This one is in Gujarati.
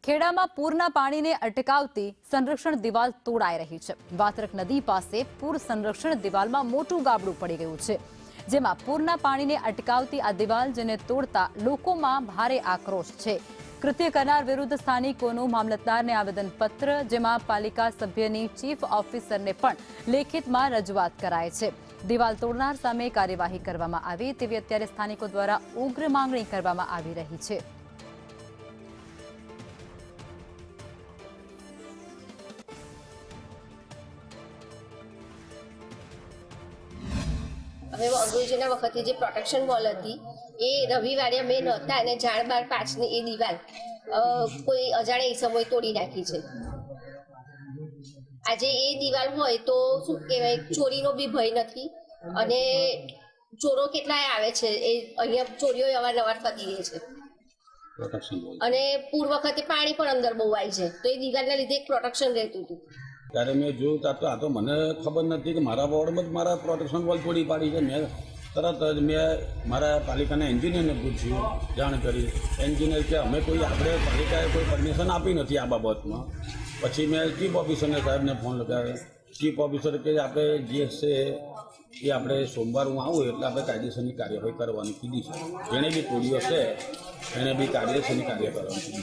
ખેડામાં પૂરના પાણીને અટકાવતી સંરક્ષણ દિવાલ તોડાઈ રહી છે। વાત્રક નદી પાસે પૂર સંરક્ષણ દિવાલમાં મોટું ગાબડું પડી ગયું છે, જેમાં પૂરના પાણીને અટકાવતી આ દિવાલ જેને તોડતા લોકોમાં ભારે આક્રોશ છે। કૃત્ય કરનાર વિરુદ્ધ સ્થાનિકોનું મામલતદારને આવેદનપત્ર, જેમાં પાલિકા સભ્યની ચીફ ઓફિસરને પણ લેખિતમાં રજૂઆત કરાઈ છે। દિવાલ તોડનાર સામે કાર્યવાહી કરવામાં આવે તેવી અત્યારે સ્થાનિકો દ્વારા ઉગ્ર માંગણી કરવામાં આવી રહી છે। હવે અંગ્રેજોના વખતે જે પ્રોટેક્શન વોલ હતી એ રવિવારે અમે નહોતા અને જાણ બાર પાછની એ દિવાલ કોઈ અજાણ્યા સમય તોડી નાખી છે। આજે એ દિવાલ હોય તો શું કહેવાય, ચોરીનો બી ભય નથી અને ચોરો કેટલાય આવે છે, એ અહીંયા ચોરીઓ અવારનવાર થતી રહે છે અને પૂર વખતે પાણી પણ અંદર બહુ આવી જાય તો એ દિવાલના લીધે એક પ્રોટેક્શન રહેતું હતું। ત્યારે મેં જોયું તો આ તો મને ખબર નથી કે મારા વોર્ડમાં જ મારા પ્રોટેક્શન વોલ તોડી પાડી છે। મેં તરત જ મારા પાલિકાના એન્જિનિયરને પૂછ્યું, જાણ કરી। એન્જિનિયર કે અમે કોઈ આપણે પાલિકાએ કોઈ પરમિશન આપી નથી આ બાબતમાં। પછી મેં ચીફ ઓફિસરને સાહેબને ફોન લગાવ્યો। ચીફ ઓફિસર કે આપણે જે છે એ આપણે સોમવાર હું આવું એટલે આપણે કાયદેસરની કાર્યવાહી કરવાની કીધી છે। જેણે બી તોડ્યો છે એણે બી કાયદેસરની કાર્ય કરવાની કીધી છે।